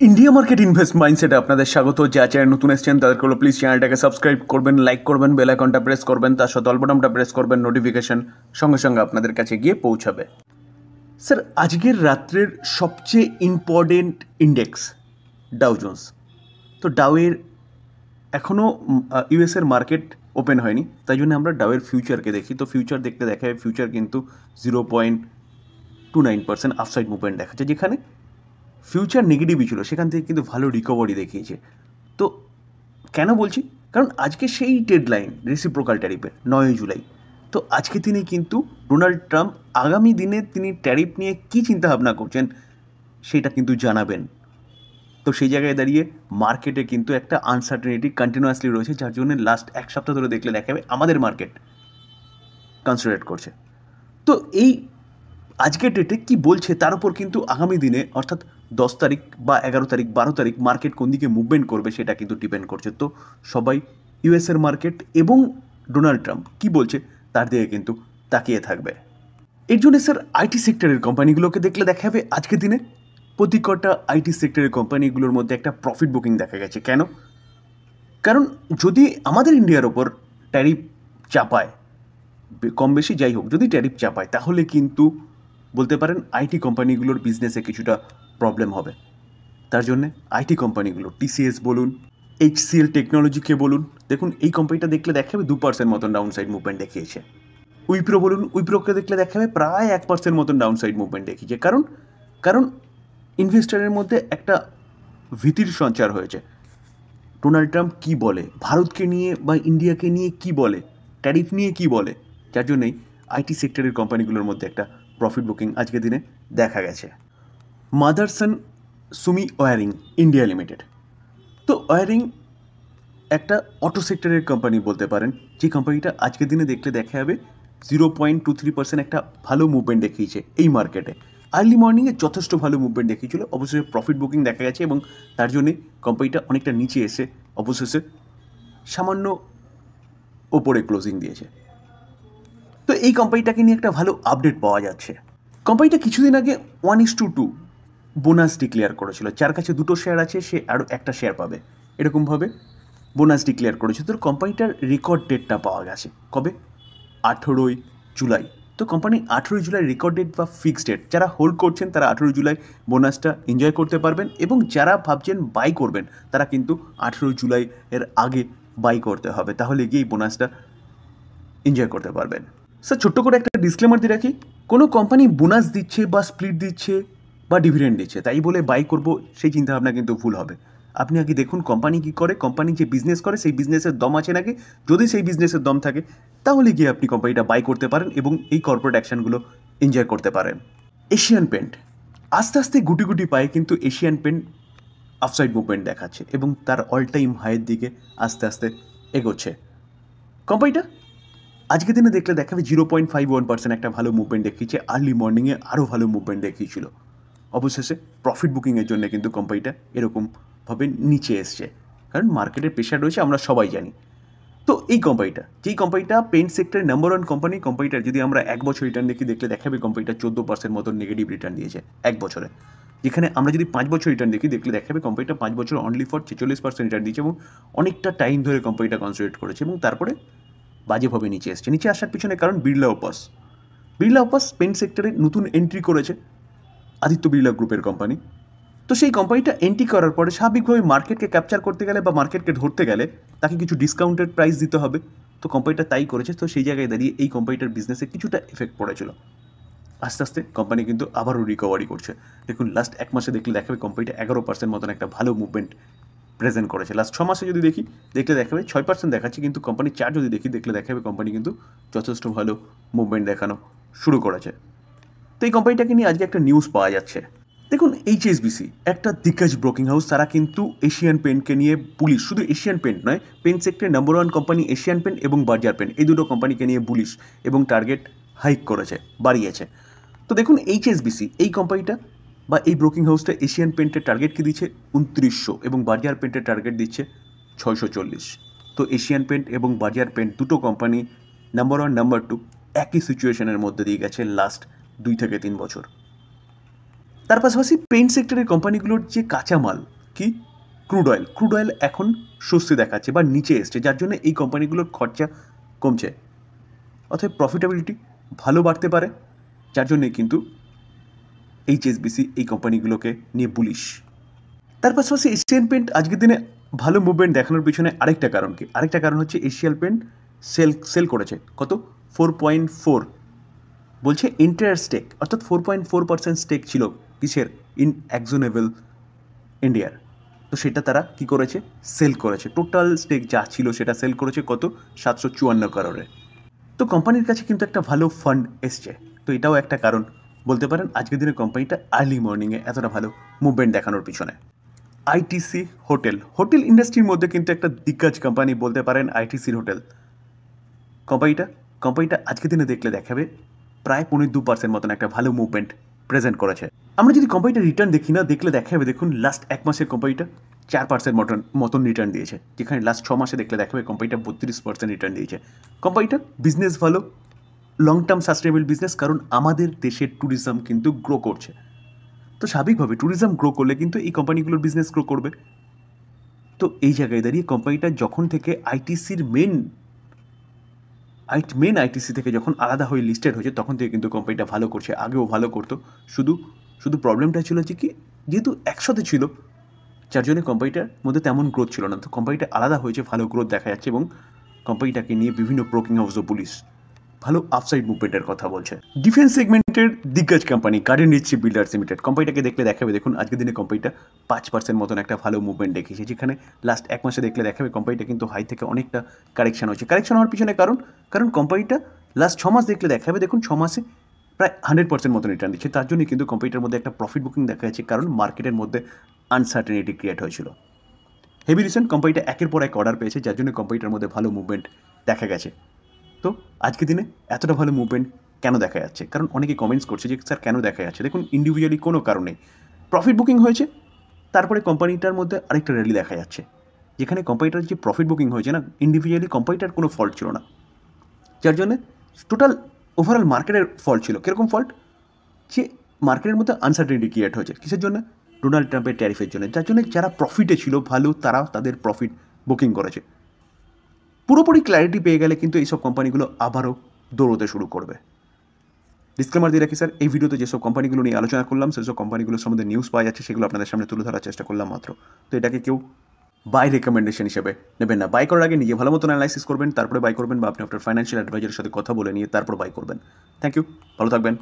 India market invest মাইন্ডসেটে আপনাদের স্বাগত। যা চ্যানেল নতুন এসেছেন তাদেরকে হলো প্লিজ চ্যানেলটাকে সাবস্ক্রাইব করবেন, লাইক করবেন, বেল আইকনটা প্রেস করবেন, তার সাথে অল বাটনটা প্রেস করবেন, নোটিফিকেশন সঙ্গে সঙ্গে আপনাদের কাছে গিয়ে পৌঁছাবে। স্যার, আজকের রাত্রের সবচেয়ে ইম্পর্টেন্ট ইন্ডেক্স ডাউ জোন্স। তো ডাউয়ের এখনও ইউএসের মার্কেট ওপেন হয়নি, তাই জন্য আমরা ডাউয়ের ফিউচারকে দেখি। তো ফিউচার দেখতে দেখা যায় ফিউচার কিন্তু 0.29% আফসাইড মুভমেন্ট দেখাচ্ছে। যেখানে ফিউচার নেগেটিভই ছিল সেখান থেকে কিন্তু ভালো রিকভারি দেখিয়েছে। তো কেন বলছি, কারণ আজকে সেই ডেডলাইন রেসিপ্রোকাল ট্যারিফের 9 জুলাই। তো আজকে তিনি কিন্তু ডোনাল্ড ট্রাম্প আগামী দিনে তিনি ট্যারিফ নিয়ে কী চিন্তাভাবনা করছেন সেটা কিন্তু জানাবেন। তো সেই জায়গায় দাঁড়িয়ে মার্কেটে কিন্তু একটা আনসার্টেনিটি কন্টিনিউয়াসলি রয়েছে, যার জন্য লাস্ট এক সপ্তাহ ধরে দেখলে দেখা যাবে আমাদের মার্কেট কনসিডারেট করছে। তো এই আজকের ডেটে কি বলছে তার উপর কিন্তু আগামী দিনে অর্থাৎ 10 তারিখ বা 11 তারিখ 12 তারিখ মার্কেট কোন দিকে মুভমেন্ট করবে সেটা কিন্তু ডিপেন্ড করছে। তো সবাই ইউএসের মার্কেট এবং ডোনাল্ড ট্রাম্প কি বলছে তার দিকে কিন্তু তাকিয়ে থাকবে। এর জন্য স্যার আইটি সেক্টরের কোম্পানিগুলোকে দেখলে দেখা যাবে আজকের দিনে প্রতি কটা আইটি সেক্টরের কোম্পানিগুলোর মধ্যে একটা প্রফিট বুকিং দেখা গেছে। কেন? কারণ যদি আমাদের ইন্ডিয়ার ওপর ট্যারিফ চাপায়, কম বেশি যাই হোক, যদি ট্যারিফ চাপায় তাহলে কিন্তু বলতে পারেন আইটি কোম্পানিগুলোর বিজনেসে কিছুটা প্রবলেম হবে। তার জন্যে আইটি কোম্পানিগুলো টিসিএস বলুন, এইচসিএল টেকনোলজিকে বলুন, দেখুন এই কোম্পানিটা দেখলে দেখা যাবে 2% মতন ডাউন সাইড মুভমেন্ট দেখিয়েছে। উইপ্রো বলুন, উইপ্রোকে দেখলে দেখা যাবে প্রায় 1% মতন ডাউন সাইড মুভমেন্ট দেখিয়েছে। কারণ ইনভেস্টারের মধ্যে একটা ভীতির সঞ্চার হয়েছে। ডোনাল্ড ট্রাম্প কী বলে, ভারতকে নিয়ে বা ইন্ডিয়াকে নিয়ে কি বলে, ট্যারিফ নিয়ে কি বলে, যার জন্যই আইটি সেক্টরের কোম্পানিগুলোর মধ্যে একটা প্রফিট বুকিং আজকের দিনে দেখা গেছে। Motherson Sumi wiring India limited. তো ওয়ারিং একটা অটো সেক্টরের কোম্পানি বলতে পারেন, যে কোম্পানিটা আজকের দিনে দেখলে দেখা যাবে 0.23% একটা ভালো মুভমেন্ট দেখিয়েছে এই মার্কেটে। আর্লি মর্নিংয়ে যথেষ্ট ভালো মুভমেন্ট দেখিয়েছিল, অবশ্যই প্রফিট বুকিং দেখা গেছে এবং তার জন্যে কোম্পানিটা অনেকটা নিচে এসে অবশেষে সামান্য ওপরে ক্লোজিং দিয়েছে। তো এই কোম্পানিটাকে নিয়ে একটা ভালো আপডেট পাওয়া যাচ্ছে। কোম্পানিটা কিছুদিন আগে 1:2 বোনাস ডিক্লেয়ার করেছিল, যার কাছে 2টো শেয়ার আছে সে আরও একটা শেয়ার পাবে, এরকমভাবে বোনাস ডিক্লেয়ার করেছে। তো কোম্পানিটার রেকর্ড ডেটটা পাওয়া গেছে কবে? 18 জুলাই। তো কোম্পানি 18 জুলাই রেকর্ড ডেট বা ফিক্সড ডেট, যারা হোল্ড করছেন তারা 18 জুলাই বোনাসটা এনজয় করতে পারবেন এবং যারা ভাবছেন বাই করবেন তারা কিন্তু 18 জুলাই এর আগে বাই করতে হবে, তাহলে গিয়ে বোনাসটা এনজয় করতে পারবেন। স্যার, ছোট্ট করে একটা ডিসক্লেমার দিয়ে রাখি, কোনো কোম্পানি বোনাস দিচ্ছে বা স্প্লিট দিচ্ছে বা ডিভিডেন্ড দিচ্ছে তাই বলে বাই করব সেই চিন্তাভাবনা কিন্তু ভুল হবে। আপনি আগে দেখুন কোম্পানি কী করে, কোম্পানি যে বিজনেস করে সেই বিজনেসের দম আছে নাকি। যদি সেই বিজনেসের দম থাকে তাহলে গিয়ে আপনি কোম্পানিটা বাই করতে পারেন এবং এই কর্পোরেট অ্যাকশনগুলো এনজয় করতে পারেন। এশিয়ান পেন্ট আস্তে আস্তে গুটি গুটি পায়ে কিন্তু এশিয়ান পেন্ট আফসাইড মুভমেন্ট দেখাচ্ছে এবং তার অল টাইম হাইয়ের দিকে আস্তে আস্তে এগোচ্ছে। কোম্পানিটা আজকের দিনে দেখলে দেখাবে 0.51% একটা ভালো মুভমেন্ট দেখিয়েছে, আর্লি মর্নিংয়ে আরও ভালো মুভমেন্ট দেখিয়েছিল। অবশেষে প্রফিট বুকিংয়ের জন্য কিন্তু কোম্পানিটা এরকমভাবে নিচে এসছে, কারণ মার্কেটের প্রেশার রয়েছে আমরা সবাই জানি। তো এই কোম্পানিটা, যেই কোম্পানিটা পেন্ট সেক্টরের নাম্বার 1 কোম্পানি, কোম্পানিটার যদি আমরা 1 বছর রিটার্ন দেখলে দেখাবে কোম্পানিটা 14% মতো নেগেটিভ রিটার্ন দিয়েছে 1 বছরে। যেখানে আমরা যদি 5 বছর রিটার্ন দেখলে দেখাবে কোম্পানিটা 5 বছর অনলি ফর 46% রিটার্ন দিয়েছে এবং অনেকটা টাইম ধরে কোম্পানিটা কনসোলিডেট করেছে এবং তারপরে বাজেভাবে নিচে এসছে। নিচে আসার পিছনে কারণ বিড়লা অপাস পেন্ট সেক্টরে নতুন এন্ট্রি করেছে আদিত্য বিড়লা গ্রুপের কোম্পানি। তো সেই কোম্পানিটা এন্ট্রি করার পরে স্বাভাবিকভাবে মার্কেটকে ক্যাপচার করতে গেলে বা মার্কেটকে ধরতে গেলে তাকে কিছু ডিসকাউন্টেড প্রাইস দিতে হবে। তো কোম্পানিটা তাই করেছে। তো সেই জায়গায় দাঁড়িয়ে এই কোম্পানিটার বিজনেসে কিছুটা এফেক্ট পড়েছিল। আস্তে আস্তে কোম্পানি কিন্তু আবারও রিকভারি করছে। দেখুন লাস্ট 1 মাসে দেখলে দেখাবে কোম্পানিটা 11% মতন একটা ভালো মুভমেন্ট প্রেজেন্ট করেছে। লাস্ট 6 মাসে যদি দেখলে দেখাবে 6% দেখাচ্ছে, কিন্তু কোম্পানির চার্ট যদি দেখলে দেখাবে কোম্পানি কিন্তু যথেষ্ট ভালো মুভমেন্ট দেখানো শুরু করেছে। তো এই কোম্পানিটাকে নিয়ে আজকে একটা নিউজ পাওয়া যাচ্ছে। দেখুন এইচএসবিসি একটা দিগ্গজ ব্রোকিং হাউস, তারা কিন্তু এশিয়ান পেন্টকে নিয়ে বুলিশ, শুধু এশিয়ান পেন্ট নয়, পেন্ট সেক্টরের নাম্বার 1 কোম্পানি এশিয়ান পেন্ট এবং বার্জার পেন্ট, এই দুটো কোম্পানিকে নিয়ে বুলিশ এবং টার্গেট হাইক করেছে, বাড়িয়েছে। তো দেখুন এইচএসবিসি এই কোম্পানিটা বা এই ব্রোকিং হাউসটা এশিয়ান পেন্টের টার্গেট কি দিচ্ছে 2900 এবং বার্জার পেন্টের টার্গেট দিচ্ছে 640। তো এশিয়ান পেন্ট এবং বার্জার পেন্ট দুটো কোম্পানি নাম্বার 1 নাম্বার 2 একই সিচুয়েশনের মধ্যে দিয়ে গেছে লাস্ট 2 থেকে 3 বছর। তার পাশাপাশি পেইন্ট সেক্টরের কোম্পানিগুলোর যে কাঁচামাল কি ক্রুড অয়েল এখন স্বস্তি দেখাচ্ছে বা নিচে এসছে, যার জন্য এই কোম্পানিগুলোর খরচা কমছে, অর্থাৎ প্রফিটেবিলিটি ভালো বাড়তে পারে, যার জন্যে কিন্তু এইচএসবিসি এই কোম্পানিগুলোকে নিয়ে বুলিশ। তার পাশাপাশি এশিয়ান পেন্ট আজকের দিনে ভালো মুভমেন্ট দেখানোর পিছনে আরেকটা কারণ কি, আরেকটা কারণ হচ্ছে এশিয়ান পেন্ট সেল করেছে কত 4.4, বলছে এন্টায়ার স্টেক, অর্থাৎ 4.4% স্টেক ছিল কিসের AkzoNobel ইন্ডিয়ার, তো সেটা তারা কি করেছে সেল করেছে, টোটাল স্টেক যা ছিল সেটা সেল করেছে কত 754 করোড়ে। তো কোম্পানির কাছে কিন্তু একটা ভালো ফান্ড এসছে, তো এটাও একটা কারণ বলতে পারেন আজকের দিনে কোম্পানিটা আর্লি মর্নিংয়ে এতটা ভালো মুভমেন্ট দেখানোর পিছনে। আইটিসি হোটেল ইন্ডাস্ট্রির মধ্যে কিন্তু একটা দিগ্গজ কোম্পানি বলতে পারেন আইটিসির হোটেল কোম্পানিটা আজকের দিনে দেখলে দেখাবে প্রায় 2% মতন একটা ভালো মুভমেন্ট প্রেজেন্ট করেছে। আমরা যদি কোম্পানিটা রিটার্ন দেখি না, দেখলে দেখাবে দেখুন লাস্ট 1 মাসে কোম্পানিটা 4% মতন রিটার্ন দিয়েছে, যেখানে লাস্ট 6 মাসে দেখলে দেখাবে কোম্পানিটা 32% রিটার্ন দিয়েছে। কোম্পানিটা বিজনেস ভালো, লং টার্ম সাস্টেনেবল বিজনেস, কারণ আমাদের দেশের ট্যুরিজম কিন্তু গ্রো করছে, তো স্বাভাবিকভাবে ট্যুরিজম গ্রো করলে কিন্তু এই কোম্পানিগুলোর বিজনেস গ্রো করবে। তো এই জায়গায় দাঁড়িয়ে কোম্পানিটা যখন থেকে আইটিসির মেন আইটিসি থেকে যখন আলাদা হয়ে লিস্টেড হয়েছে তখন থেকে কিন্তু কোম্পানিটা ভালো করছে, আগেও ভালো করতো, শুধু প্রবলেমটা ছিল যে কি যেহেতু একসাথে ছিল যার জন্য কোম্পানিটার মধ্যে তেমন গ্রোথ ছিল না, তো কোম্পানিটা আলাদা হয়েছে, ভালো গ্রোথ দেখা যাচ্ছে এবং কোম্পানিটাকে নিয়ে বিভিন্ন ব্রোকিং হাউস ও পুলিশ ভালো আপসাইড মুভমেন্টের কথা বলছে। ডিফেন্স সেগমেন্টের দিগ্গজ company Garden Reach Builders Limited, কোম্পানিটাকে দেখলে দেখাবে দেখুন আজকের দিনে কোম্পানিটা 5% মতন একটা ভালো মুভমেন্ট দেখিয়েছে, যেখানে লাস্ট 1 মাসে দেখলে দেখাবে কোম্পানিটা কিন্তু হাই থেকে অনেকটা কারেকশন হয়েছে। কারেকশন হওয়ার পিছনে কারণ কোম্পানিটা লাস্ট 6 মাস দেখলে দেখাবে দেখুন 6 মাসে প্রায় 100% মতন রিটার্ন দিচ্ছে, তার জন্য কিন্তু কোম্পানিটার মধ্যে একটা প্রফিট বুকিং দেখা যাচ্ছে, কারণ মার্কেটের মধ্যে আনসার্টেনিটি ক্রিয়েট হয়েছিল। হেভি রিসেন্ট কোম্পানিটা একের পর এক অর্ডার পেয়েছে, যার জন্য কোম্পানিটার মধ্যে ভালো মুভমেন্ট দেখা গেছে। তো আজকের দিনে এতটা ভালো মুভমেন্ট কেন দেখা যাচ্ছে, কারণ অনেকে কমেন্টস করছে যে স্যার কেন দেখা যাচ্ছে, দেখুন ইন্ডিভিজুয়ালি কোনো কারণে প্রফিট বুকিং হয়েছে, তারপরে কোম্পানিটার মধ্যে আরেকটা র্যালি দেখা যাচ্ছে, যেখানে কোম্পানিটার যে প্রফিট বুকিং হয়েছে না, ইন্ডিভিজুয়ালি কোম্পানিটার কোনো ফল্ট ছিল না, যার জন্য টোটাল ওভারঅল মার্কেটের ফল্ট ছিল। কীরকম ফল্ট, যে মার্কেটের মধ্যে আনসার্টেনিটি ক্রিয়েট হয়েছে, কিসের জন্য, ডোনাল্ড ট্রাম্পের ট্যারিফের জন্য, যার জন্য যারা প্রফিটে ছিল ভালো তারা তাদের প্রফিট বুকিং করেছে। পুরোপুরি ক্ল্যারিটি পেয়ে গেলে কিন্তু এইসব কোম্পানিগুলো আবারও দৌড়তে শুরু করবে। ডিসক্লেমার দিয়ে রাখি স্যার, এই ভিডিওতে যেসব কোম্পানিগুলো নিয়ে আলোচনা করলাম সেসব কোম্পানিগুলোর সম্বন্ধে নিউজ পাওয়া যাচ্ছে, সেগুলো আপনাদের সামনে তুলে ধরার চেষ্টা করলাম মাত্র, তো এটাকে কেউ বাই রেকমেন্ডেশন হিসেবে নেবেন না। বাই করার আগে নিজে ভালো মতন অ্যানালাইসিস করবেন, তারপরে বাই করবেন, বা আপনি আপনার ফাইন্যান্সিয়াল অ্যাডভাইজারের সাথে কথা বলে নিয়ে তারপর বাই করবেন। থ্যাংক ইউ, ভালো থাকবেন।